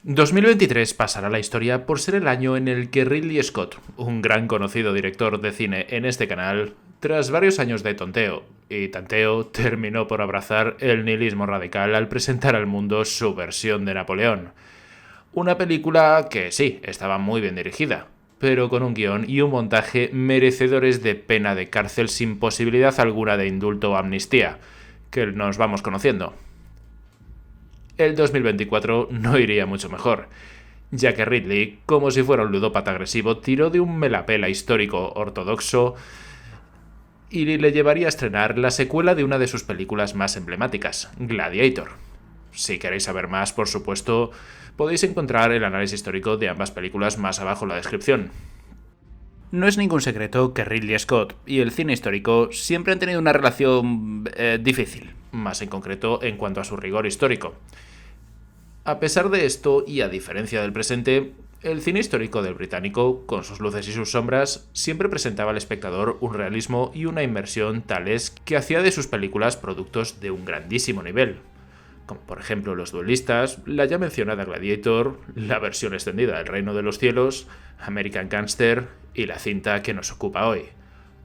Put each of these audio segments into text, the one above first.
2023 pasará a la historia por ser el año en el que Ridley Scott, un gran conocido director de cine en este canal, tras varios años de tonteo y tanteo, terminó por abrazar el nihilismo radical al presentar al mundo su versión de Napoleón. Una película que sí, estaba muy bien dirigida, pero con un guión y un montaje merecedores de pena de cárcel sin posibilidad alguna de indulto o amnistía, que nos vamos conociendo. El 2024 no iría mucho mejor, ya que Ridley, como si fuera un ludópata agresivo, tiró de un melapela histórico ortodoxo y le llevaría a estrenar la secuela de una de sus películas más emblemáticas, Gladiator. Si queréis saber más, por supuesto, podéis encontrar el análisis histórico de ambas películas más abajo en la descripción. No es ningún secreto que Ridley Scott y el cine histórico siempre han tenido una relación difícil, más en concreto en cuanto a su rigor histórico. A pesar de esto, y a diferencia del presente, el cine histórico del británico, con sus luces y sus sombras, siempre presentaba al espectador un realismo y una inmersión tales que hacía de sus películas productos de un grandísimo nivel, como por ejemplo Los duelistas, la ya mencionada Gladiator, la versión extendida del Reino de los Cielos, American Gangster y la cinta que nos ocupa hoy,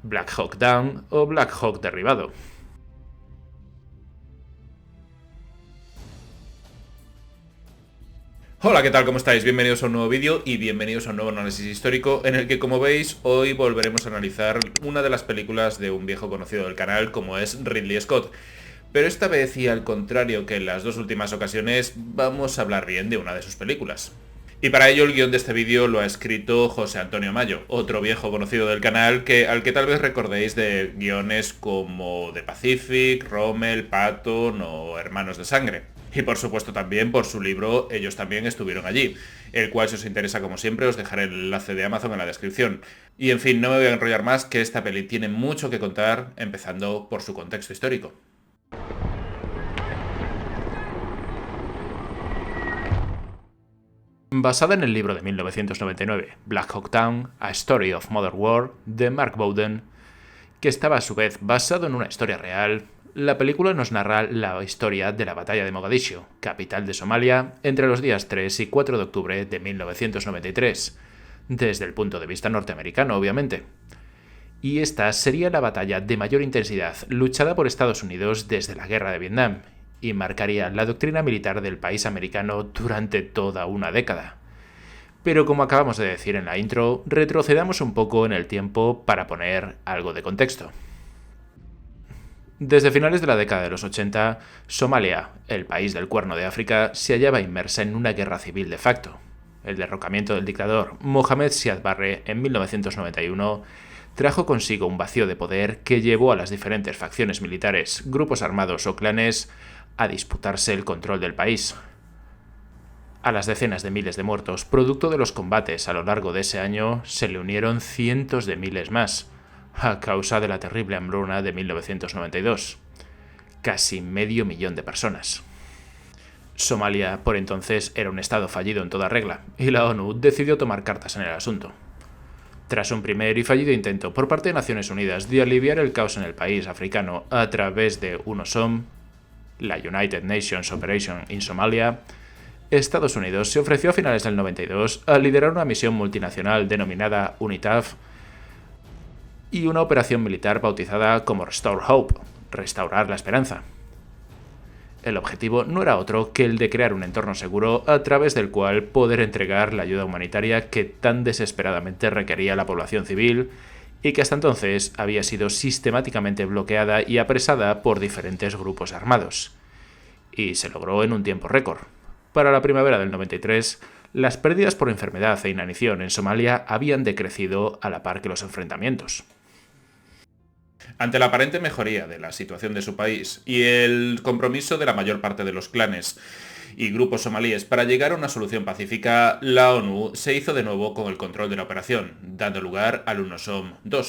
Black Hawk Down o Black Hawk Derribado. Hola, ¿qué tal? ¿Cómo estáis? Bienvenidos a un nuevo vídeo y bienvenidos a un nuevo análisis histórico en el que, como veis, hoy volveremos a analizar una de las películas de un viejo conocido del canal como es Ridley Scott. Pero esta vez, y al contrario que en las dos últimas ocasiones, vamos a hablar bien de una de sus películas. Y para ello el guión de este vídeo lo ha escrito José Antonio Mayo, otro viejo conocido del canal al que tal vez recordéis de guiones como The Pacific, Rommel, Patton o Hermanos de Sangre. Y por supuesto también por su libro Ellos también estuvieron allí, el cual, si os interesa, como siempre, os dejaré el enlace de Amazon en la descripción. Y en fin, no me voy a enrollar más, que esta peli tiene mucho que contar, empezando por su contexto histórico. Basada en el libro de 1999, Black Hawk Down, A Story of Modern War, de Mark Bowden, que estaba a su vez basado en una historia real, la película nos narra la historia de la batalla de Mogadiscio, capital de Somalia, entre los días 3 y 4 de octubre de 1993, desde el punto de vista norteamericano, obviamente. Y esta sería la batalla de mayor intensidad luchada por Estados Unidos desde la Guerra de Vietnam, y marcaría la doctrina militar del país americano durante toda una década. Pero como acabamos de decir en la intro, retrocedamos un poco en el tiempo para poner algo de contexto. Desde finales de la década de los 80, Somalia, el país del Cuerno de África, se hallaba inmersa en una guerra civil de facto. El derrocamiento del dictador Mohamed Siad Barre en 1991 trajo consigo un vacío de poder que llevó a las diferentes facciones militares, grupos armados o clanes a disputarse el control del país. A las decenas de miles de muertos, producto de los combates a lo largo de ese año, se le unieron cientos de miles más, a causa de la terrible hambruna de 1992. Casi medio millón de personas. Somalia, por entonces, era un estado fallido en toda regla, y la ONU decidió tomar cartas en el asunto. Tras un primer y fallido intento por parte de Naciones Unidas de aliviar el caos en el país africano a través de UNOSOM, la United Nations Operation in Somalia, Estados Unidos se ofreció a finales del 92 a liderar una misión multinacional denominada UNITAF y una operación militar bautizada como Restore Hope, restaurar la esperanza. El objetivo no era otro que el de crear un entorno seguro a través del cual poder entregar la ayuda humanitaria que tan desesperadamente requería la población civil y que hasta entonces había sido sistemáticamente bloqueada y apresada por diferentes grupos armados. Y se logró en un tiempo récord. Para la primavera del 93, las pérdidas por enfermedad e inanición en Somalia habían decrecido a la par que los enfrentamientos. Ante la aparente mejoría de la situación de su país y el compromiso de la mayor parte de los clanes y grupos somalíes para llegar a una solución pacífica, la ONU se hizo de nuevo con el control de la operación, dando lugar al UNOSOM II.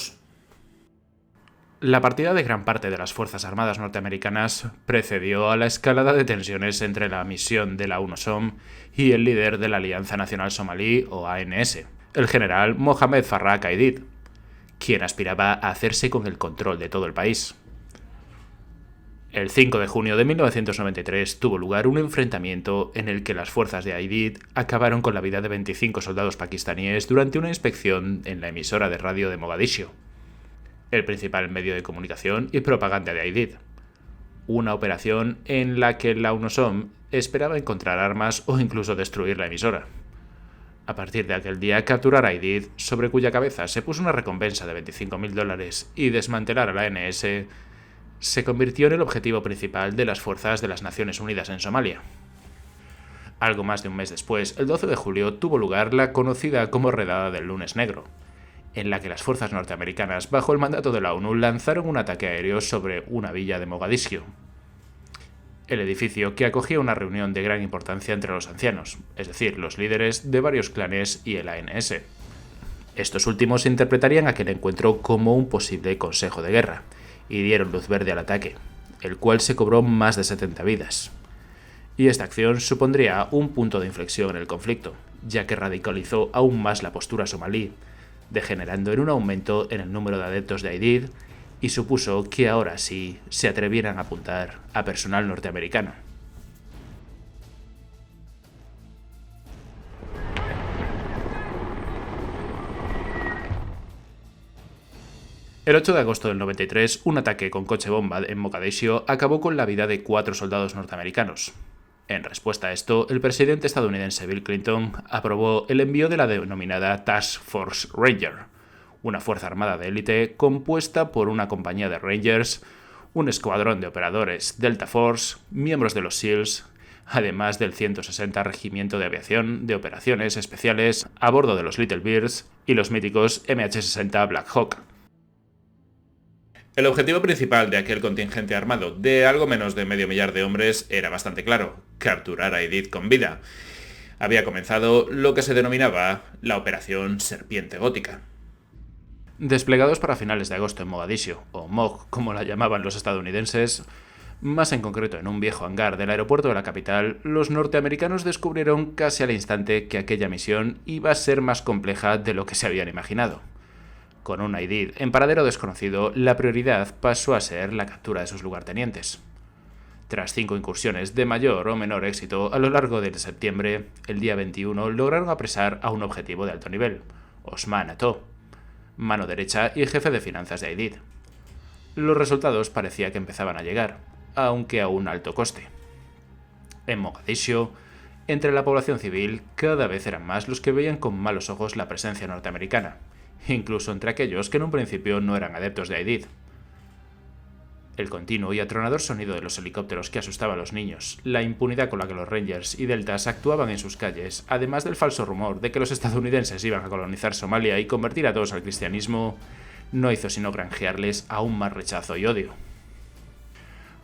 La partida de gran parte de las Fuerzas Armadas norteamericanas precedió a la escalada de tensiones entre la misión de la UNOSOM y el líder de la Alianza Nacional Somalí, o ANC, el general Mohamed Farrak Aidid, quien aspiraba a hacerse con el control de todo el país. El 5 de junio de 1993 tuvo lugar un enfrentamiento en el que las fuerzas de Aidid acabaron con la vida de 25 soldados pakistaníes durante una inspección en la emisora de radio de Mogadiscio, el principal medio de comunicación y propaganda de Aidid. Una operación en la que la UNOSOM esperaba encontrar armas o incluso destruir la emisora. A partir de aquel día, capturar a Aidid, sobre cuya cabeza se puso una recompensa de $25.000, y desmantelar a la ANS se convirtió en el objetivo principal de las fuerzas de las Naciones Unidas en Somalia. Algo más de un mes después, el 12 de julio, tuvo lugar la conocida como Redada del Lunes Negro, en la que las fuerzas norteamericanas, bajo el mandato de la ONU, lanzaron un ataque aéreo sobre una villa de Mogadiscio, el edificio que acogía una reunión de gran importancia entre los ancianos, es decir, los líderes de varios clanes y el ANS. Estos últimos interpretarían aquel encuentro como un posible consejo de guerra, y dieron luz verde al ataque, el cual se cobró más de 70 vidas. Y esta acción supondría un punto de inflexión en el conflicto, ya que radicalizó aún más la postura somalí, degenerando en un aumento en el número de adeptos de Aidid, y supuso que ahora sí se atrevieran a apuntar a personal norteamericano. El 8 de agosto del 93, un ataque con coche bomba en Mogadiscio acabó con la vida de 4 soldados norteamericanos. En respuesta a esto, el presidente estadounidense Bill Clinton aprobó el envío de la denominada Task Force Ranger, una fuerza armada de élite compuesta por una compañía de Rangers, un escuadrón de operadores Delta Force, miembros de los SEALs, además del 160 Regimiento de Aviación de Operaciones Especiales a bordo de los Little Bears y los míticos MH-60 Black Hawk. El objetivo principal de aquel contingente armado de algo menos de medio millar de hombres era bastante claro: capturar a Aidid con vida. Había comenzado lo que se denominaba la Operación Serpiente Gótica. Desplegados para finales de agosto en Mogadiscio, o MOG como la llamaban los estadounidenses, más en concreto en un viejo hangar del aeropuerto de la capital, los norteamericanos descubrieron casi al instante que aquella misión iba a ser más compleja de lo que se habían imaginado. Con un Aidid en paradero desconocido, la prioridad pasó a ser la captura de sus lugartenientes. Tras 5 incursiones de mayor o menor éxito a lo largo de septiembre, el día 21 lograron apresar a un objetivo de alto nivel, Osman Ato, mano derecha y jefe de finanzas de Aidid. Los resultados parecía que empezaban a llegar, aunque a un alto coste. En Mogadiscio, entre la población civil, cada vez eran más los que veían con malos ojos la presencia norteamericana, incluso entre aquellos que en un principio no eran adeptos de Aidid. El continuo y atronador sonido de los helicópteros que asustaba a los niños, la impunidad con la que los Rangers y Deltas actuaban en sus calles, además del falso rumor de que los estadounidenses iban a colonizar Somalia y convertir a todos al cristianismo, no hizo sino granjearles aún más rechazo y odio.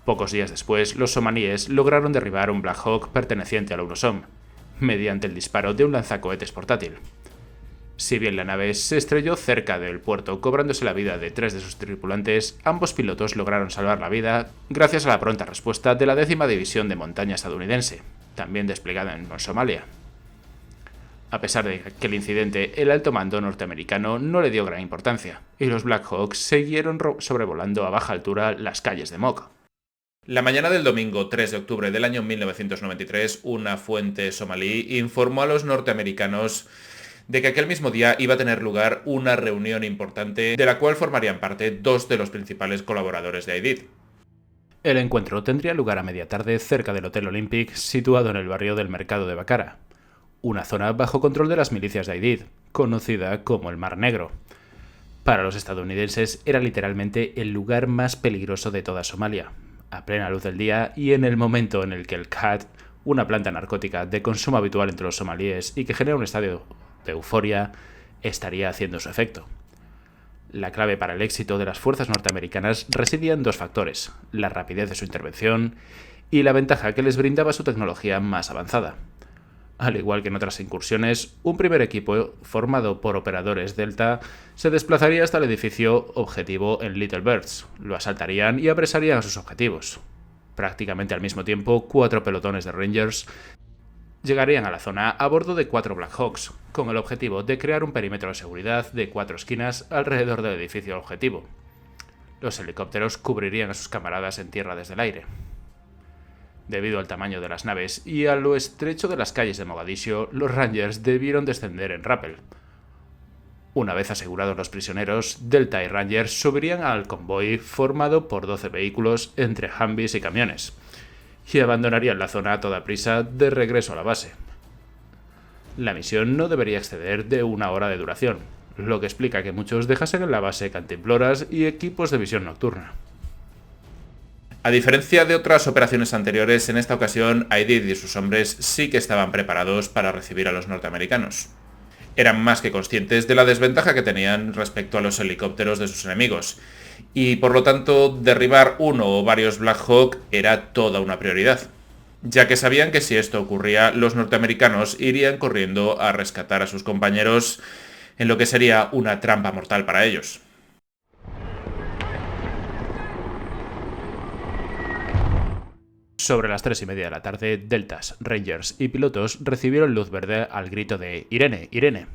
Pocos días después, los somalíes lograron derribar un Black Hawk perteneciente a la UNOSOM, mediante el disparo de un lanzacohetes portátil. Si bien la nave se estrelló cerca del puerto, cobrándose la vida de 3 de sus tripulantes, ambos pilotos lograron salvar la vida gracias a la pronta respuesta de la 10ª División de Montaña estadounidense, también desplegada en Somalia. A pesar de que el incidente, el alto mando norteamericano no le dio gran importancia, y los Black Hawks siguieron sobrevolando a baja altura las calles de Mogadiscio. La mañana del domingo 3 de octubre del año 1993, una fuente somalí informó a los norteamericanos de que aquel mismo día iba a tener lugar una reunión importante de la cual formarían parte 2 de los principales colaboradores de Aidid. El encuentro tendría lugar a media tarde cerca del Hotel Olympic, situado en el barrio del Mercado de Bakara, una zona bajo control de las milicias de Aidid, conocida como el Mar Negro. Para los estadounidenses era literalmente el lugar más peligroso de toda Somalia, a plena luz del día y en el momento en el que el khat, una planta narcótica de consumo habitual entre los somalíes y que genera un estado de euforia, estaría haciendo su efecto. La clave para el éxito de las fuerzas norteamericanas residía en 2 factores: la rapidez de su intervención y la ventaja que les brindaba su tecnología más avanzada. Al igual que en otras incursiones, un primer equipo formado por operadores Delta se desplazaría hasta el edificio objetivo en Little Birds, lo asaltarían y apresarían a sus objetivos. Prácticamente al mismo tiempo, 4 pelotones de Rangers llegarían a la zona a bordo de 4 Black Hawks, con el objetivo de crear un perímetro de seguridad de 4 esquinas alrededor del edificio objetivo. Los helicópteros cubrirían a sus camaradas en tierra desde el aire. Debido al tamaño de las naves y a lo estrecho de las calles de Mogadiscio, los Rangers debieron descender en rappel. Una vez asegurados los prisioneros, Delta y Rangers subirían al convoy formado por 12 vehículos entre Humvees y camiones, y abandonarían la zona a toda prisa de regreso a la base. La misión no debería exceder de 1 hora de duración, lo que explica que muchos dejasen en la base cantimploras y equipos de visión nocturna. A diferencia de otras operaciones anteriores, en esta ocasión Aidid y sus hombres sí que estaban preparados para recibir a los norteamericanos. Eran más que conscientes de la desventaja que tenían respecto a los helicópteros de sus enemigos, y por lo tanto derribar uno o varios Black Hawk era toda una prioridad, ya que sabían que si esto ocurría, los norteamericanos irían corriendo a rescatar a sus compañeros en lo que sería una trampa mortal para ellos. Sobre las 3:30 de la tarde, Deltas, Rangers y pilotos recibieron luz verde al grito de «¡Irene, Irene!».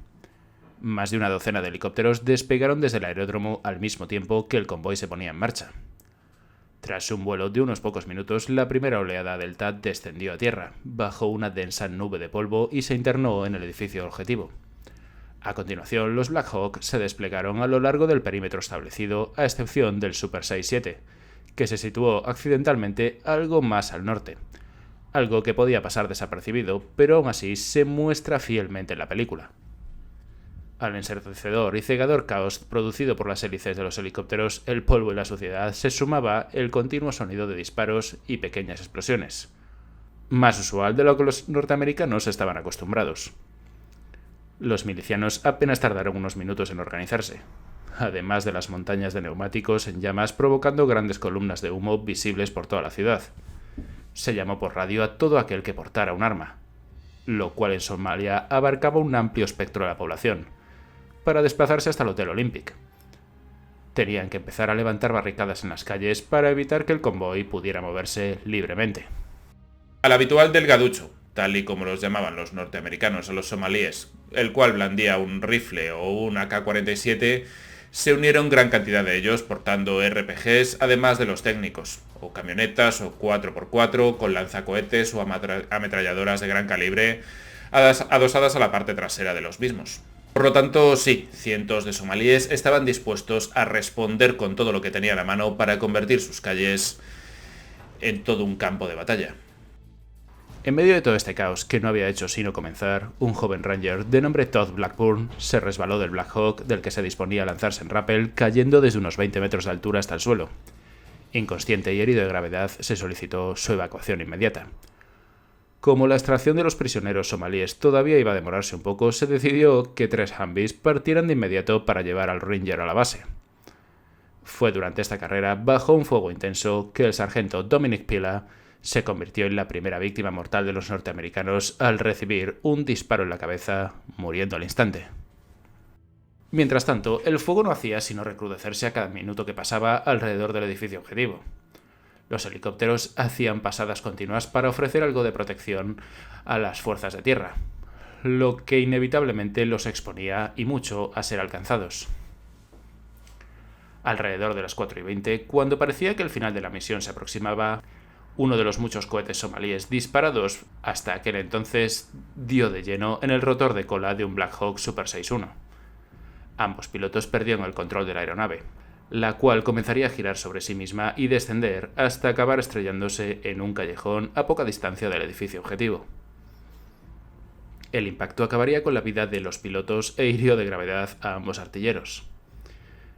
Más de una docena de helicópteros despegaron desde el aeródromo al mismo tiempo que el convoy se ponía en marcha. Tras un vuelo de unos pocos minutos, la primera oleada Delta descendió a tierra, bajo una densa nube de polvo y se internó en el edificio objetivo. A continuación, los Black Hawk se desplegaron a lo largo del perímetro establecido, a excepción del Super 67, que se situó accidentalmente algo más al norte, algo que podía pasar desapercibido, pero aún así se muestra fielmente en la película. Al ensordecedor y cegador caos producido por las hélices de los helicópteros, el polvo y la suciedad se sumaba el continuo sonido de disparos y pequeñas explosiones, más usual de lo que los norteamericanos estaban acostumbrados. Los milicianos apenas tardaron unos minutos en organizarse, además de las montañas de neumáticos en llamas provocando grandes columnas de humo visibles por toda la ciudad. Se llamó por radio a todo aquel que portara un arma, lo cual en Somalia abarcaba un amplio espectro de la población, para desplazarse hasta el Hotel Olympic. Tenían que empezar a levantar barricadas en las calles para evitar que el convoy pudiera moverse libremente. Al habitual delgaducho, tal y como los llamaban los norteamericanos a los somalíes, el cual blandía un rifle o un AK-47, se unieron gran cantidad de ellos portando RPGs, además de los técnicos, o camionetas o 4x4 con lanzacohetes o ametralladoras de gran calibre adosadas a la parte trasera de los mismos. Por lo tanto, sí, cientos de somalíes estaban dispuestos a responder con todo lo que tenían a mano para convertir sus calles en todo un campo de batalla. En medio de todo este caos que no había hecho sino comenzar, un joven ranger de nombre Todd Blackburn se resbaló del Black Hawk del que se disponía a lanzarse en rappel, cayendo desde unos 20 metros de altura hasta el suelo. Inconsciente y herido de gravedad, se solicitó su evacuación inmediata. Como la extracción de los prisioneros somalíes todavía iba a demorarse un poco, se decidió que 3 Humvees partieran de inmediato para llevar al Ranger a la base. Fue durante esta carrera, bajo un fuego intenso, que el sargento Dominic Pilla se convirtió en la primera víctima mortal de los norteamericanos al recibir un disparo en la cabeza, muriendo al instante. Mientras tanto, el fuego no hacía sino recrudecerse a cada minuto que pasaba alrededor del edificio objetivo. Los helicópteros hacían pasadas continuas para ofrecer algo de protección a las fuerzas de tierra, lo que inevitablemente los exponía y mucho a ser alcanzados. Alrededor de las 4:20, cuando parecía que el final de la misión se aproximaba, uno de los muchos cohetes somalíes disparados hasta aquel entonces dio de lleno en el rotor de cola de un Black Hawk Super 61. Ambos pilotos perdieron el control de la aeronave, la cual comenzaría a girar sobre sí misma y descender hasta acabar estrellándose en un callejón a poca distancia del edificio objetivo. El impacto acabaría con la vida de los pilotos e hirió de gravedad a ambos artilleros.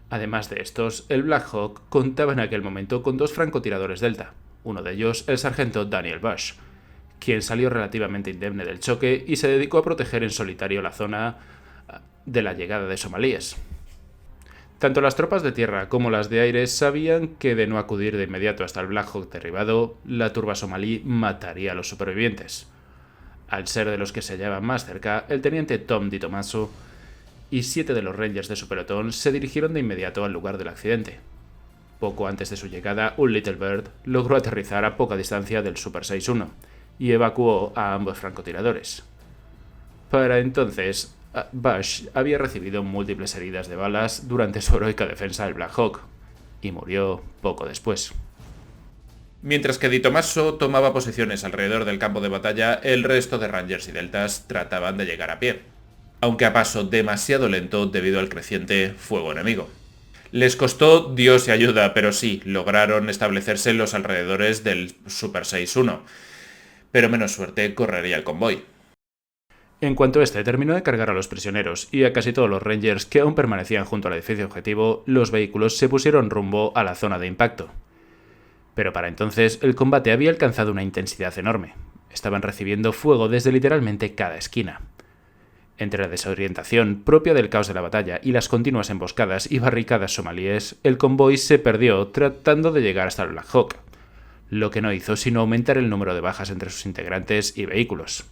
Además de estos, el Black Hawk contaba en aquel momento con 2 francotiradores Delta, uno de ellos el sargento Daniel Bush, quien salió relativamente indemne del choque y se dedicó a proteger en solitario la zona de la llegada de somalíes. Tanto las tropas de tierra como las de aire sabían que de no acudir de inmediato hasta el Black Hawk derribado, la turba somalí mataría a los supervivientes. Al ser de los que se hallaban más cerca, el teniente Tom Di Tomaso y 7 de los Rangers de su pelotón se dirigieron de inmediato al lugar del accidente. Poco antes de su llegada, un Little Bird logró aterrizar a poca distancia del Super 61 y evacuó a ambos francotiradores. Para entonces, Bush había recibido múltiples heridas de balas durante su heroica defensa del Black Hawk, y murió poco después. Mientras que Di Tommaso tomaba posiciones alrededor del campo de batalla, el resto de Rangers y Deltas trataban de llegar a pie, aunque a paso demasiado lento debido al creciente fuego enemigo. Les costó Dios y ayuda, pero sí, lograron establecerse en los alrededores del Super 6-1, pero menos suerte correría el convoy. En cuanto este terminó de cargar a los prisioneros y a casi todos los Rangers que aún permanecían junto al edificio objetivo, los vehículos se pusieron rumbo a la zona de impacto. Pero para entonces el combate había alcanzado una intensidad enorme. Estaban recibiendo fuego desde literalmente cada esquina. Entre la desorientación propia del caos de la batalla y las continuas emboscadas y barricadas somalíes, el convoy se perdió tratando de llegar hasta el Black Hawk, lo que no hizo sino aumentar el número de bajas entre sus integrantes y vehículos.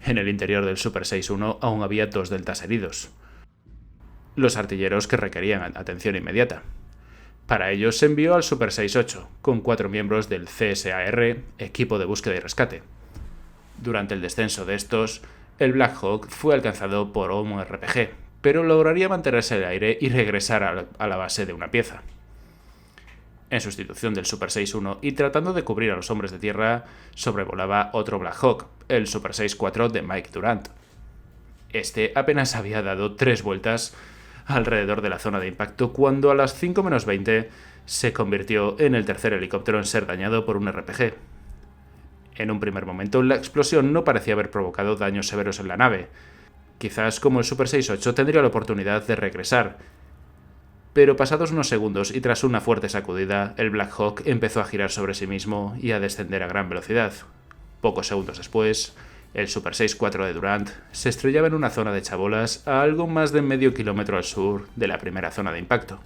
En el interior del Super 6-1 aún había 2 deltas heridos, los artilleros que requerían atención inmediata. Para ello se envió al Super 6-8, con 4 miembros del CSAR, equipo de búsqueda y rescate. Durante el descenso de estos, el Black Hawk fue alcanzado por un RPG, pero lograría mantenerse en el aire y regresar a la base de una pieza. En sustitución del Super 6-1 y tratando de cubrir a los hombres de tierra, sobrevolaba otro Black Hawk, el Super 6-4 de Mike Durant. Este apenas había dado 3 vueltas alrededor de la zona de impacto cuando a las 5 menos 20 se convirtió en el tercer helicóptero en ser dañado por un RPG. En un primer momento la explosión no parecía haber provocado daños severos en la nave. Quizás como el Super 6-8 tendría la oportunidad de regresar. Pero pasados unos segundos y tras una fuerte sacudida, el Black Hawk empezó a girar sobre sí mismo y a descender a gran velocidad. Pocos segundos después, el Super 6-4 de Durant se estrellaba en una zona de chabolas a algo más de medio kilómetro al sur de la primera zona de impacto.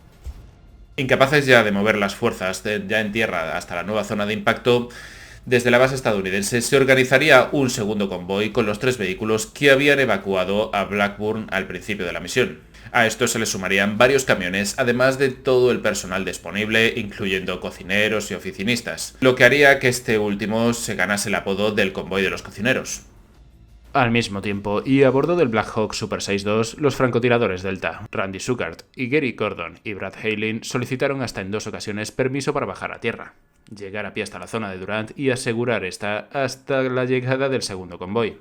Incapaces ya de mover las fuerzas ya en tierra hasta la nueva zona de impacto, desde la base estadounidense se organizaría un segundo convoy con los 3 vehículos que habían evacuado a Blackburn al principio de la misión. A esto se le sumarían varios camiones, además de todo el personal disponible, incluyendo cocineros y oficinistas, lo que haría que este último se ganase el apodo del convoy de los cocineros. Al mismo tiempo, y a bordo del Black Hawk Super 6-2, los francotiradores Delta, Randy Shugart y Gary Gordon y Brad Halin solicitaron hasta en 2 ocasiones permiso para bajar a tierra, llegar a pie hasta la zona de Durant y asegurar esta hasta la llegada del segundo convoy.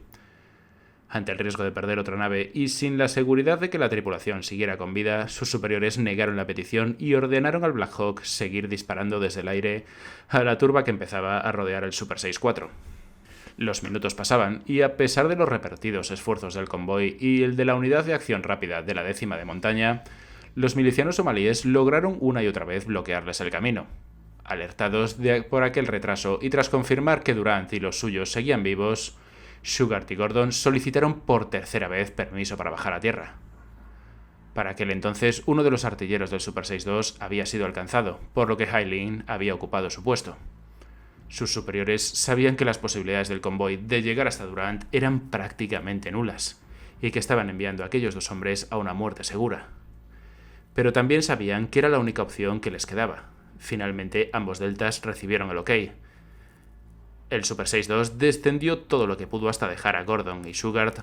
Ante el riesgo de perder otra nave y sin la seguridad de que la tripulación siguiera con vida, sus superiores negaron la petición y ordenaron al Black Hawk seguir disparando desde el aire a la turba que empezaba a rodear el Super 6-4. Los minutos pasaban y a pesar de los repetidos esfuerzos del convoy y el de la unidad de acción rápida de la 10ª de montaña, los milicianos somalíes lograron una y otra vez bloquearles el camino. Alertados por aquel retraso y tras confirmar que Durant y los suyos seguían vivos, Shugart y Gordon solicitaron por tercera vez permiso para bajar a tierra. Para aquel entonces, uno de los artilleros del Super 6-2 había sido alcanzado, por lo que Halin había ocupado su puesto. Sus superiores sabían que las posibilidades del convoy de llegar hasta Durant eran prácticamente nulas, y que estaban enviando a aquellos 2 hombres a una muerte segura. Pero también sabían que era la única opción que les quedaba. Finalmente, ambos deltas recibieron el ok. El Super 6-2 descendió todo lo que pudo hasta dejar a Gordon y Shugart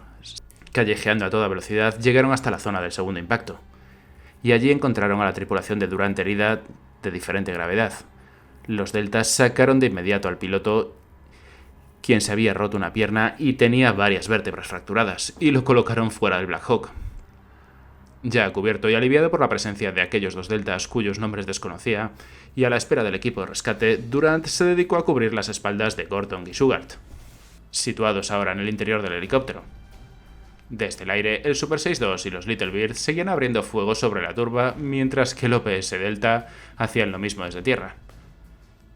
callejeando a toda velocidad. Llegaron hasta la zona del segundo impacto, y allí encontraron a la tripulación de Durant herida de diferente gravedad. Los deltas sacaron de inmediato al piloto, quien se había roto una pierna y tenía varias vértebras fracturadas, y lo colocaron fuera del Black Hawk. Ya cubierto y aliviado por la presencia de aquellos 2 deltas cuyos nombres desconocía, y a la espera del equipo de rescate, Durant se dedicó a cubrir las espaldas de Gordon y Shugart, situados ahora en el interior del helicóptero. Desde el aire, el Super 6-2 y los Little Birds seguían abriendo fuego sobre la turba, mientras que el OPS Delta hacían lo mismo desde tierra.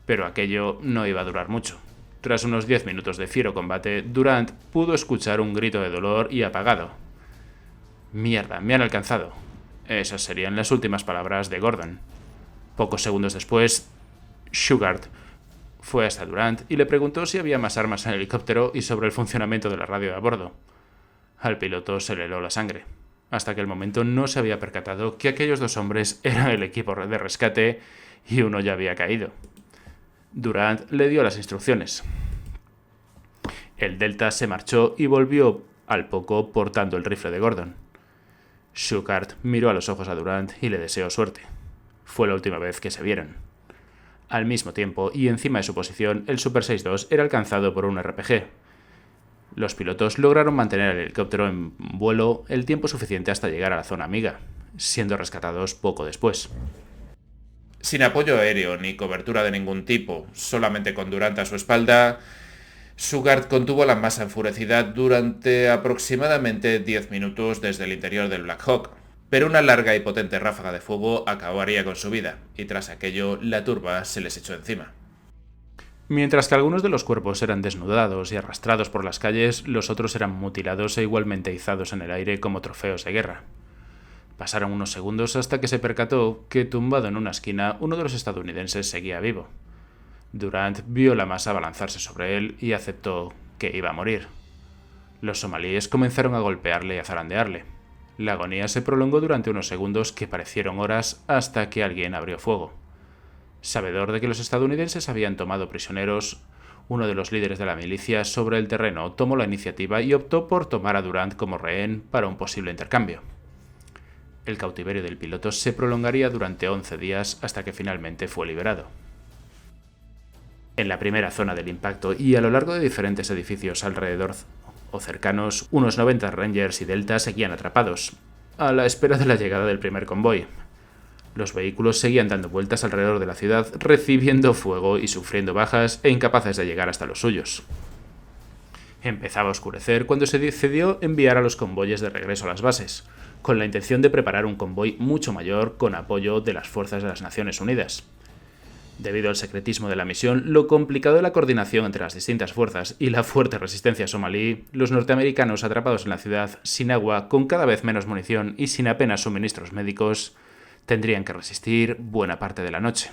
Pero aquello no iba a durar mucho. Tras unos 10 minutos de fiero combate, Durant pudo escuchar un grito de dolor y apagado. «Mierda, me han alcanzado». Esas serían las últimas palabras de Gordon. Pocos segundos después, Shugart fue hasta Durant y le preguntó si había más armas en el helicóptero y sobre el funcionamiento de la radio de a bordo. Al piloto se le heló la sangre. Hasta aquel momento no se había percatado que aquellos 2 hombres eran el equipo de rescate y uno ya había caído. Durant le dio las instrucciones. El Delta se marchó y volvió al poco portando el rifle de Gordon. Shugart miró a los ojos a Durant y le deseó suerte. Fue la última vez que se vieron. Al mismo tiempo, y encima de su posición, el Super 62 era alcanzado por un RPG. Los pilotos lograron mantener el helicóptero en vuelo el tiempo suficiente hasta llegar a la zona amiga, siendo rescatados poco después. Sin apoyo aéreo ni cobertura de ningún tipo, solamente con Durant a su espalda, Sugart contuvo la masa enfurecida durante aproximadamente 10 minutos desde el interior del Black Hawk, pero una larga y potente ráfaga de fuego acabaría con su vida, y tras aquello la turba se les echó encima. Mientras que algunos de los cuerpos eran desnudados y arrastrados por las calles, los otros eran mutilados e igualmente izados en el aire como trofeos de guerra. Pasaron unos segundos hasta que se percató que, tumbado en una esquina, uno de los estadounidenses seguía vivo. Durant vio la masa abalanzarse sobre él y aceptó que iba a morir. Los somalíes comenzaron a golpearle y a zarandearle. La agonía se prolongó durante unos segundos que parecieron horas hasta que alguien abrió fuego. Sabedor de que los estadounidenses habían tomado prisioneros, uno de los líderes de la milicia sobre el terreno tomó la iniciativa y optó por tomar a Durant como rehén para un posible intercambio. El cautiverio del piloto se prolongaría durante 11 días hasta que finalmente fue liberado. En la primera zona del impacto y a lo largo de diferentes edificios alrededor o cercanos, unos 90 Rangers y Delta seguían atrapados, a la espera de la llegada del primer convoy. Los vehículos seguían dando vueltas alrededor de la ciudad, recibiendo fuego y sufriendo bajas e incapaces de llegar hasta los suyos. Empezaba a oscurecer cuando se decidió enviar a los convoyes de regreso a las bases, con la intención de preparar un convoy mucho mayor con apoyo de las fuerzas de las Naciones Unidas. Debido al secretismo de la misión, lo complicado de la coordinación entre las distintas fuerzas y la fuerte resistencia somalí, los norteamericanos atrapados en la ciudad, sin agua, con cada vez menos munición y sin apenas suministros médicos, tendrían que resistir buena parte de la noche.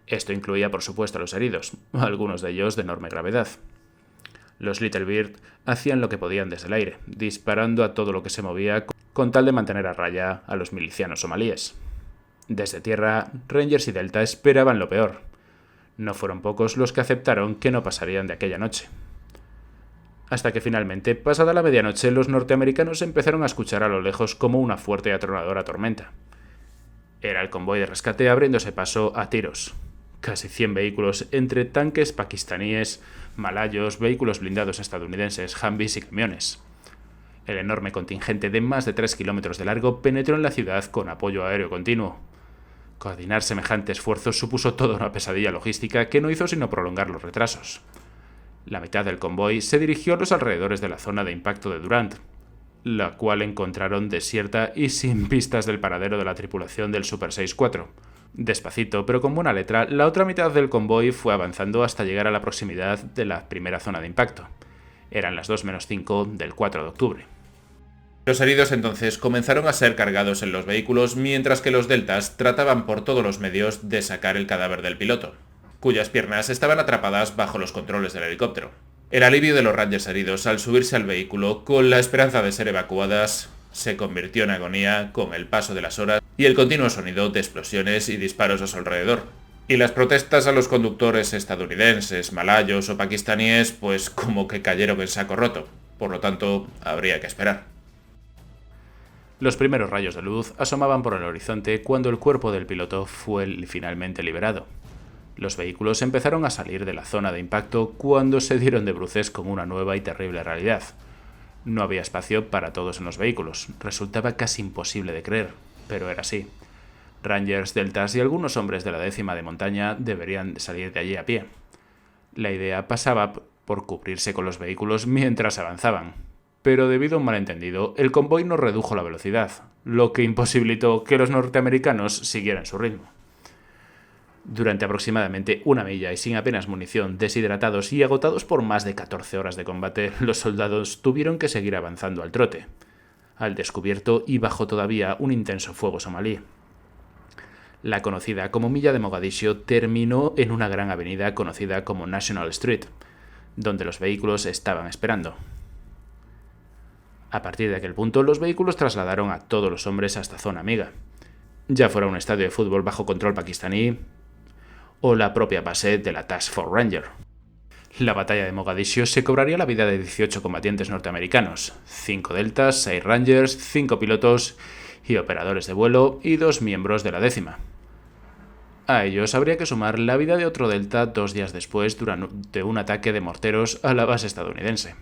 Esto incluía, por supuesto, a los heridos, algunos de ellos de enorme gravedad. Los Little Bird hacían lo que podían desde el aire, disparando a todo lo que se movía con tal de mantener a raya a los milicianos somalíes. Desde tierra, Rangers y Delta esperaban lo peor. No fueron pocos los que aceptaron que no pasarían de aquella noche. Hasta que finalmente, pasada la medianoche, los norteamericanos empezaron a escuchar a lo lejos como una fuerte y atronadora tormenta. Era el convoy de rescate abriéndose paso a tiros. Casi 100 vehículos entre tanques pakistaníes, malayos, vehículos blindados estadounidenses, Humvees y camiones. El enorme contingente de más de 3 kilómetros de largo penetró en la ciudad con apoyo aéreo continuo. Coordinar semejante esfuerzo supuso toda una pesadilla logística que no hizo sino prolongar los retrasos. La mitad del convoy se dirigió a los alrededores de la zona de impacto de Durant, la cual encontraron desierta y sin pistas del paradero de la tripulación del Super 64. Despacito, pero con buena letra, la otra mitad del convoy fue avanzando hasta llegar a la proximidad de la primera zona de impacto. Eran las 2:05 del 4 de octubre. Los heridos entonces comenzaron a ser cargados en los vehículos mientras que los deltas trataban por todos los medios de sacar el cadáver del piloto, cuyas piernas estaban atrapadas bajo los controles del helicóptero. El alivio de los Rangers heridos al subirse al vehículo con la esperanza de ser evacuadas se convirtió en agonía con el paso de las horas y el continuo sonido de explosiones y disparos a su alrededor. Y las protestas a los conductores estadounidenses, malayos o pakistaníes pues como que cayeron en saco roto, por lo tanto habría que esperar. Los primeros rayos de luz asomaban por el horizonte cuando el cuerpo del piloto fue finalmente liberado. Los vehículos empezaron a salir de la zona de impacto cuando se dieron de bruces con una nueva y terrible realidad. No había espacio para todos en los vehículos. Resultaba casi imposible de creer, pero era así. Rangers, Deltas y algunos hombres de la 10ª de montaña deberían salir de allí a pie. La idea pasaba por cubrirse con los vehículos mientras avanzaban. Pero debido a un malentendido, el convoy no redujo la velocidad, lo que imposibilitó que los norteamericanos siguieran su ritmo. Durante aproximadamente 1 milla y sin apenas munición, deshidratados y agotados por más de 14 horas de combate, los soldados tuvieron que seguir avanzando al trote, al descubierto y bajo todavía un intenso fuego somalí. La conocida como Milla de Mogadiscio terminó en una gran avenida conocida como National Street, donde los vehículos estaban esperando. A partir de aquel punto, los vehículos trasladaron a todos los hombres hasta zona amiga, ya fuera un estadio de fútbol bajo control pakistaní o la propia base de la Task Force Ranger. La batalla de Mogadiscio se cobraría la vida de 18 combatientes norteamericanos, 5 deltas, 6 Rangers, 5 pilotos y operadores de vuelo y 2 miembros de la 10ª. A ellos habría que sumar la vida de otro delta 2 días después durante un ataque de morteros a la base estadounidense.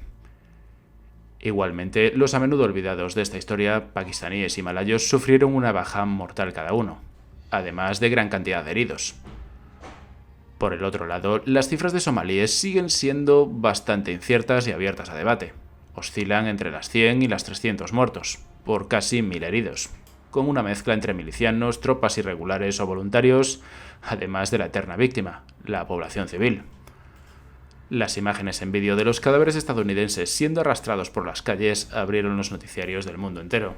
Igualmente, los a menudo olvidados de esta historia, pakistaníes y malayos, sufrieron una baja mortal cada uno, además de gran cantidad de heridos. Por el otro lado, las cifras de somalíes siguen siendo bastante inciertas y abiertas a debate. Oscilan entre las 100 y las 300 muertos, por casi 1000 heridos, con una mezcla entre milicianos, tropas irregulares o voluntarios, además de la eterna víctima, la población civil. Las imágenes en vídeo de los cadáveres estadounidenses siendo arrastrados por las calles abrieron los noticiarios del mundo entero.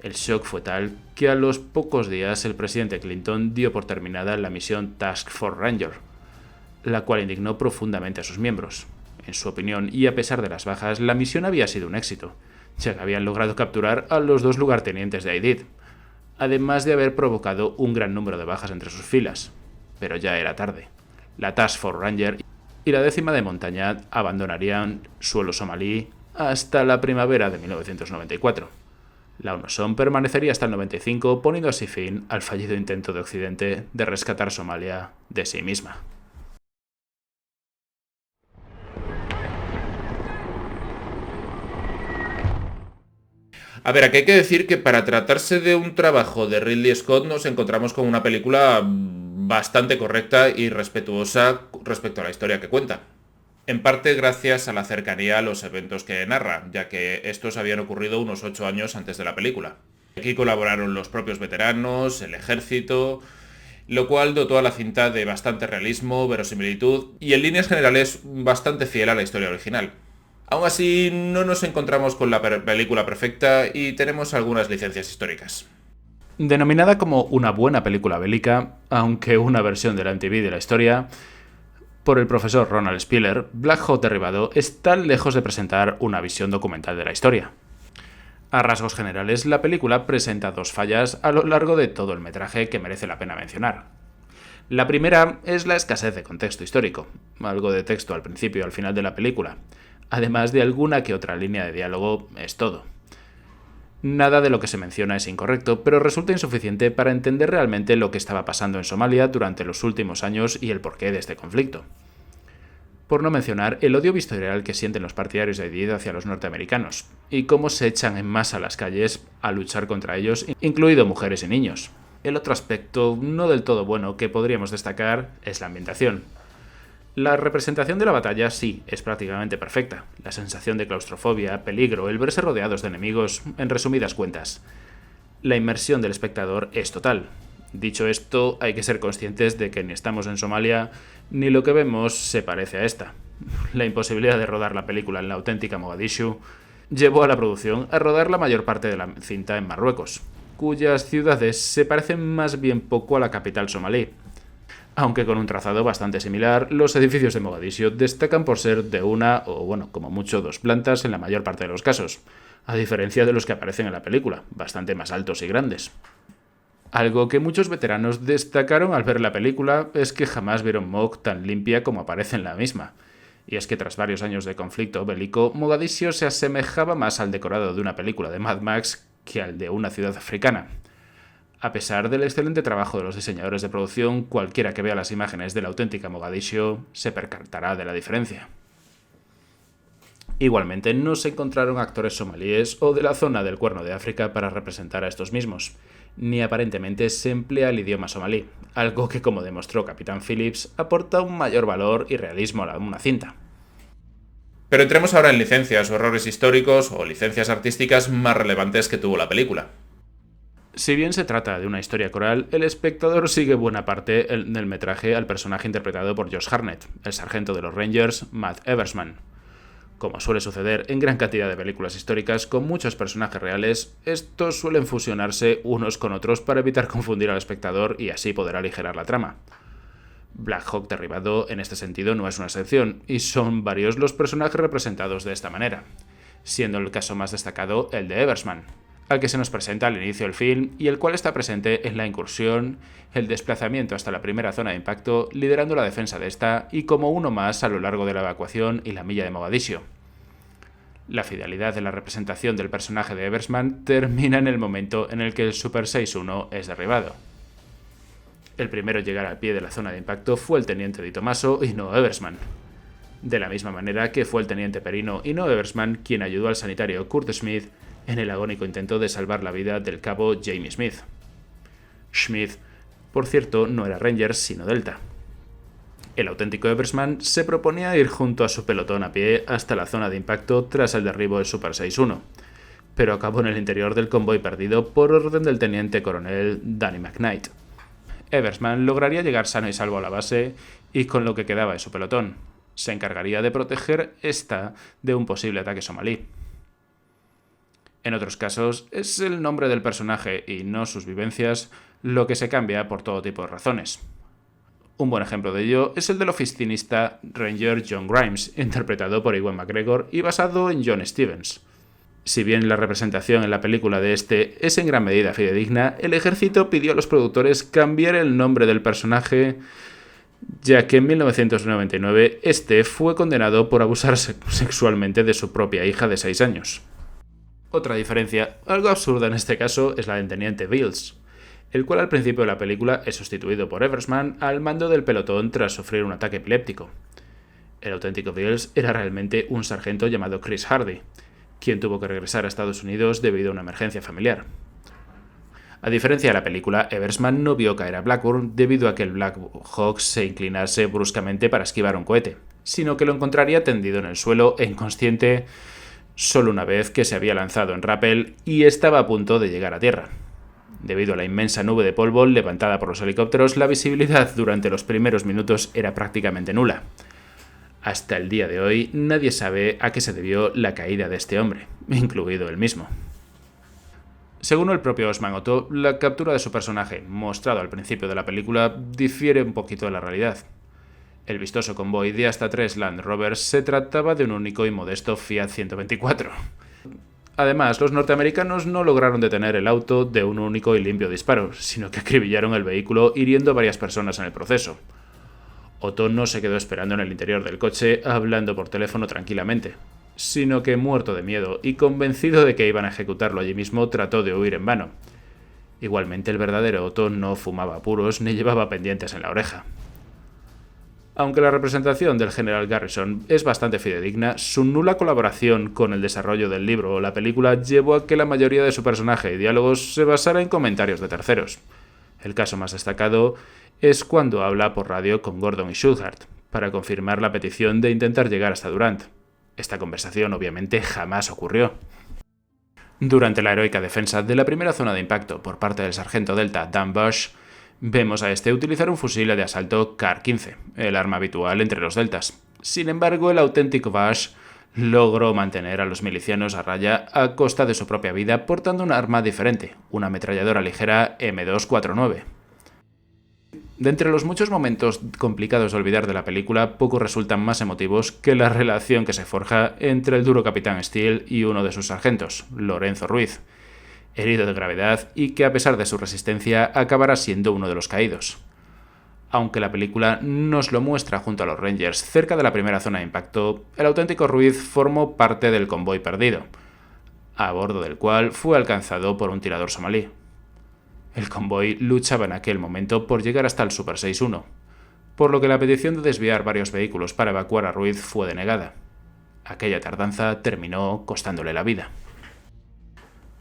El shock fue tal que a los pocos días el presidente Clinton dio por terminada la misión Task Force Ranger, la cual indignó profundamente a sus miembros. En su opinión, y a pesar de las bajas, la misión había sido un éxito, ya que habían logrado capturar a los 2 lugartenientes de IDID, además de haber provocado un gran número de bajas entre sus filas. Pero ya era tarde. La Task Force Ranger y la 10ª de montaña abandonarían suelo somalí hasta la primavera de 1994. La UNOSOM permanecería hasta el 95, poniendo así fin al fallido intento de Occidente de rescatar Somalia de sí misma. A ver, aquí hay que decir que para tratarse de un trabajo de Ridley Scott nos encontramos con una película bastante correcta y respetuosa respecto a la historia que cuenta. En parte gracias a la cercanía a los eventos que narra, ya que estos habían ocurrido unos 8 años antes de la película. Aquí colaboraron los propios veteranos, el ejército, lo cual dotó a la cinta de bastante realismo, verosimilitud y en líneas generales bastante fiel a la historia original. Aún así, no nos encontramos con la película perfecta y tenemos algunas licencias históricas. Denominada como una buena película bélica, aunque una versión de la MTV de la historia, por el profesor Ronald Spiller, Black Hawk Derribado está lejos de presentar una visión documental de la historia. A rasgos generales, la película presenta 2 fallas a lo largo de todo el metraje que merece la pena mencionar. La primera es la escasez de contexto histórico, algo de texto al principio y al final de la película, además de alguna que otra línea de diálogo, es todo. Nada de lo que se menciona es incorrecto, pero resulta insuficiente para entender realmente lo que estaba pasando en Somalia durante los últimos años y el porqué de este conflicto. Por no mencionar el odio visceral que sienten los partidarios de IDID hacia los norteamericanos, y cómo se echan en masa a las calles a luchar contra ellos, incluido mujeres y niños. El otro aspecto no del todo bueno que podríamos destacar es la ambientación. La representación de la batalla sí, es prácticamente perfecta. La sensación de claustrofobia, peligro, el verse rodeados de enemigos, en resumidas cuentas. La inmersión del espectador es total. Dicho esto, hay que ser conscientes de que ni estamos en Somalia, ni lo que vemos se parece a esta. La imposibilidad de rodar la película en la auténtica Mogadishu llevó a la producción a rodar la mayor parte de la cinta en Marruecos, cuyas ciudades se parecen más bien poco a la capital somalí. Aunque con un trazado bastante similar, los edificios de Mogadiscio destacan por ser de una o, como mucho 2 plantas en la mayor parte de los casos, a diferencia de los que aparecen en la película, bastante más altos y grandes. Algo que muchos veteranos destacaron al ver la película es que jamás vieron Mog tan limpia como aparece en la misma. Y es que tras varios años de conflicto bélico, Mogadiscio se asemejaba más al decorado de una película de Mad Max que al de una ciudad africana. A pesar del excelente trabajo de los diseñadores de producción, cualquiera que vea las imágenes de la auténtica Mogadiscio se percatará de la diferencia. Igualmente, no se encontraron actores somalíes o de la zona del Cuerno de África para representar a estos mismos, ni aparentemente se emplea el idioma somalí, algo que, como demostró Capitán Phillips, aporta un mayor valor y realismo a una cinta. Pero entremos ahora en licencias o errores históricos o licencias artísticas más relevantes que tuvo la película. Si bien se trata de una historia coral, el espectador sigue buena parte del metraje al personaje interpretado por Josh Hartnett, el sargento de los Rangers, Matt Eversman. Como suele suceder en gran cantidad de películas históricas con muchos personajes reales, estos suelen fusionarse unos con otros para evitar confundir al espectador y así poder aligerar la trama. Black Hawk Derribado en este sentido no es una excepción, y son varios los personajes representados de esta manera, siendo el caso más destacado el de Eversman, al que se nos presenta al inicio del film y el cual está presente en la incursión, el desplazamiento hasta la primera zona de impacto, liderando la defensa de esta y como uno más a lo largo de la evacuación y la milla de Mogadiscio. La fidelidad de la representación del personaje de Eversman termina en el momento en el que el Super 6-1 es derribado. El primero en llegar al pie de la zona de impacto fue el teniente Di Tommaso y no Eversman. De la misma manera que fue el teniente Perino y no Eversman quien ayudó al sanitario Kurt Smith en el agónico intento de salvar la vida del cabo Jamie Smith. Smith, por cierto, no era Ranger sino Delta. El auténtico Eversman se proponía ir junto a su pelotón a pie hasta la zona de impacto tras el derribo del Super 6-1, pero acabó en el interior del convoy perdido por orden del teniente coronel Danny McKnight. Eversman lograría llegar sano y salvo a la base y con lo que quedaba de su pelotón se encargaría de proteger esta de un posible ataque somalí. En otros casos, es el nombre del personaje y no sus vivencias lo que se cambia por todo tipo de razones. Un buen ejemplo de ello es el del oficinista Ranger John Grimes, interpretado por Ewan McGregor y basado en John Stevens. Si bien la representación en la película de este es en gran medida fidedigna, el ejército pidió a los productores cambiar el nombre del personaje, ya que en 1999 este fue condenado por abusar sexualmente de su propia hija de 6 años. Otra diferencia, algo absurda en este caso, es la del teniente Bills, el cual al principio de la película es sustituido por Eversman al mando del pelotón tras sufrir un ataque epiléptico. El auténtico Bills era realmente un sargento llamado Chris Hardy, quien tuvo que regresar a Estados Unidos debido a una emergencia familiar. A diferencia de la película, Eversman no vio caer a Blackburn debido a que el Black Hawk se inclinase bruscamente para esquivar un cohete, sino que lo encontraría tendido en el suelo e inconsciente solo una vez que se había lanzado en rappel y estaba a punto de llegar a tierra. Debido a la inmensa nube de polvo levantada por los helicópteros, la visibilidad durante los primeros minutos era prácticamente nula. Hasta el día de hoy, nadie sabe a qué se debió la caída de este hombre, incluido él mismo. Según el propio Osman Otto, la captura de su personaje, mostrado al principio de la película, difiere un poquito de la realidad. El vistoso convoy de hasta 3 Land Rovers se trataba de un único y modesto Fiat 124. Además, los norteamericanos no lograron detener el auto de un único y limpio disparo, sino que acribillaron el vehículo hiriendo a varias personas en el proceso. Otto no se quedó esperando en el interior del coche hablando por teléfono tranquilamente, sino que, muerto de miedo y convencido de que iban a ejecutarlo allí mismo, trató de huir en vano. Igualmente, el verdadero Otto no fumaba puros ni llevaba pendientes en la oreja. Aunque la representación del general Garrison es bastante fidedigna, su nula colaboración con el desarrollo del libro o la película llevó a que la mayoría de su personaje y diálogos se basara en comentarios de terceros. El caso más destacado es cuando habla por radio con Gordon y Schullhart, para confirmar la petición de intentar llegar hasta Durant. Esta conversación obviamente jamás ocurrió. Durante la heroica defensa de la primera zona de impacto por parte del sargento Delta Dan Bush, vemos a este utilizar un fusil de asalto Kar-15, el arma habitual entre los deltas. Sin embargo, el auténtico Bush logró mantener a los milicianos a raya a costa de su propia vida portando un arma diferente, una ametralladora ligera M249. De entre los muchos momentos complicados de olvidar de la película, pocos resultan más emotivos que la relación que se forja entre el duro capitán Steele y uno de sus sargentos, Lorenzo Ruiz, herido de gravedad y que a pesar de su resistencia acabará siendo uno de los caídos. Aunque la película nos lo muestra junto a los Rangers cerca de la primera zona de impacto, el auténtico Ruiz formó parte del convoy perdido, a bordo del cual fue alcanzado por un tirador somalí. El convoy luchaba en aquel momento por llegar hasta el Super 6-1, por lo que la petición de desviar varios vehículos para evacuar a Ruiz fue denegada. Aquella tardanza terminó costándole la vida.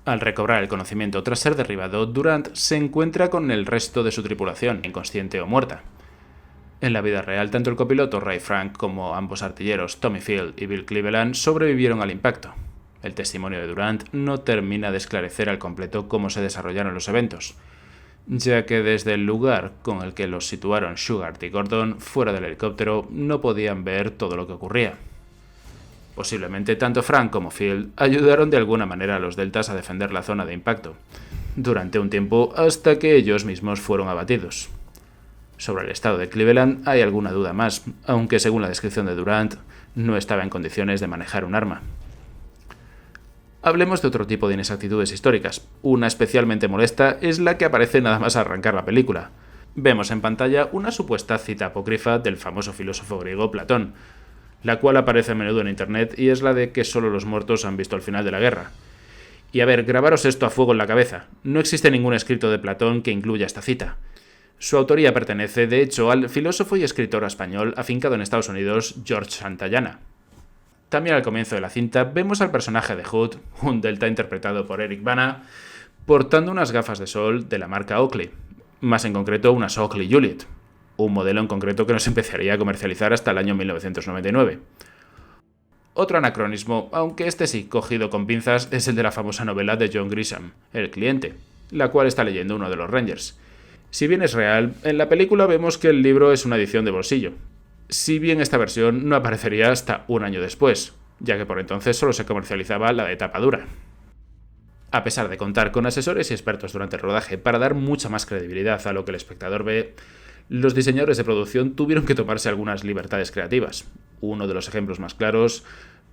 Al recobrar el conocimiento tras ser derribado, Durant se encuentra con el resto de su tripulación, inconsciente o muerta. En la vida real, tanto el copiloto Ray Frank como ambos artilleros Tommy Field y Bill Cleveland sobrevivieron al impacto. El testimonio de Durant no termina de esclarecer al completo cómo se desarrollaron los eventos, ya que desde el lugar con el que los situaron Schullhart y Gordon fuera del helicóptero no podían ver todo lo que ocurría. Posiblemente tanto Frank como Field ayudaron de alguna manera a los deltas a defender la zona de impacto, durante un tiempo hasta que ellos mismos fueron abatidos. Sobre el estado de Cleveland hay alguna duda más, aunque según la descripción de Durant, no estaba en condiciones de manejar un arma. Hablemos de otro tipo de inexactitudes históricas. Una especialmente molesta es la que aparece nada más arrancar la película. Vemos en pantalla una supuesta cita apócrifa del famoso filósofo griego Platón, la cual aparece a menudo en internet y es la de que solo los muertos han visto el final de la guerra. Y a ver, grabaros esto a fuego en la cabeza. No existe ningún escrito de Platón que incluya esta cita. Su autoría pertenece, de hecho, al filósofo y escritor español afincado en Estados Unidos, George Santayana. También al comienzo de la cinta vemos al personaje de Hood, un delta interpretado por Eric Bana, portando unas gafas de sol de la marca Oakley, más en concreto unas Oakley Juliet, un modelo en concreto que no se empezaría a comercializar hasta el año 1999. Otro anacronismo, aunque este sí cogido con pinzas, es el de la famosa novela de John Grisham, El cliente, la cual está leyendo uno de los Rangers. Si bien es real, en la película vemos que el libro es una edición de bolsillo. Si bien esta versión no aparecería hasta un año después, ya que por entonces solo se comercializaba la de tapa dura. A pesar de contar con asesores y expertos durante el rodaje para dar mucha más credibilidad a lo que el espectador ve, los diseñadores de producción tuvieron que tomarse algunas libertades creativas. Uno de los ejemplos más claros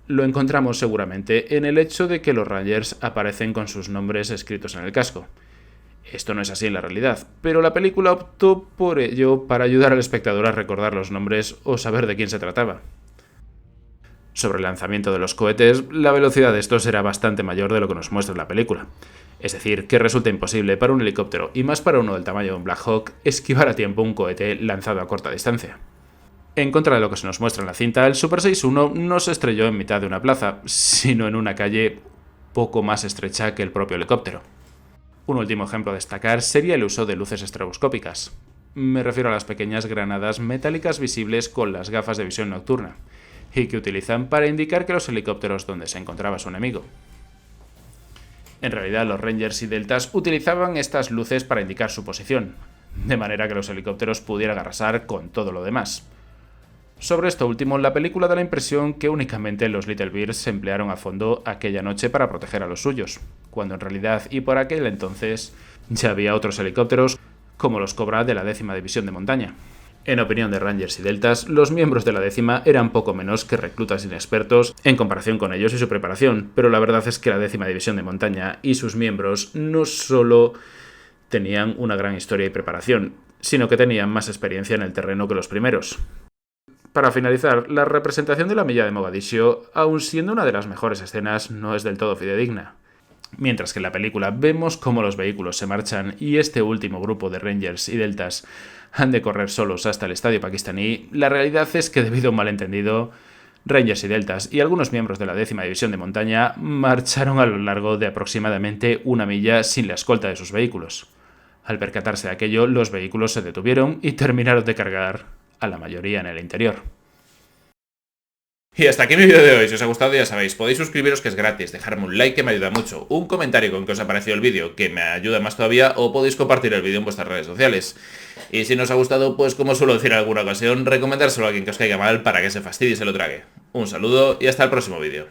lo encontramos seguramente en el hecho de que los Rangers aparecen con sus nombres escritos en el casco. Esto no es así en la realidad, pero la película optó por ello para ayudar al espectador a recordar los nombres o saber de quién se trataba. Sobre el lanzamiento de los cohetes, la velocidad de estos era bastante mayor de lo que nos muestra la película. Es decir, que resulta imposible para un helicóptero, y más para uno del tamaño de un Black Hawk, esquivar a tiempo un cohete lanzado a corta distancia. En contra de lo que se nos muestra en la cinta, el Super 6-1 no se estrelló en mitad de una plaza, sino en una calle poco más estrecha que el propio helicóptero. Un último ejemplo a destacar sería el uso de luces estroboscópicas. Me refiero a las pequeñas granadas metálicas visibles con las gafas de visión nocturna, y que utilizan para indicar que los helicópteros donde se encontraba su enemigo. En realidad, los Rangers y Deltas utilizaban estas luces para indicar su posición, de manera que los helicópteros pudieran arrasar con todo lo demás. Sobre esto último, la película da la impresión que únicamente los Little Bears se emplearon a fondo aquella noche para proteger a los suyos, cuando en realidad y por aquel entonces ya había otros helicópteros como los Cobra de la 10ª División de Montaña. En opinión de Rangers y Deltas, los miembros de la 10ª eran poco menos que reclutas inexpertos en comparación con ellos y su preparación, pero la verdad es que la 10ª División de Montaña y sus miembros no solo tenían una gran historia y preparación, sino que tenían más experiencia en el terreno que los primeros. Para finalizar, la representación de la milla de Mogadiscio, aun siendo una de las mejores escenas, no es del todo fidedigna. Mientras que en la película vemos cómo los vehículos se marchan y este último grupo de Rangers y Deltas han de correr solos hasta el estadio pakistaní, la realidad es que debido a un malentendido, Rangers y Deltas y algunos miembros de la 10ª División de Montaña marcharon a lo largo de aproximadamente una milla sin la escolta de sus vehículos. Al percatarse de aquello, los vehículos se detuvieron y terminaron de cargar a la mayoría en el interior. Y hasta aquí mi vídeo de hoy. Si os ha gustado ya sabéis, podéis suscribiros que es gratis, dejarme un like que me ayuda mucho, un comentario con que os ha parecido el vídeo que me ayuda más todavía, o podéis compartir el vídeo en vuestras redes sociales. Y si no os ha gustado, pues como suelo decir en alguna ocasión, recomendárselo a alguien que os caiga mal para que se fastidie y se lo trague. Un saludo y hasta el próximo vídeo.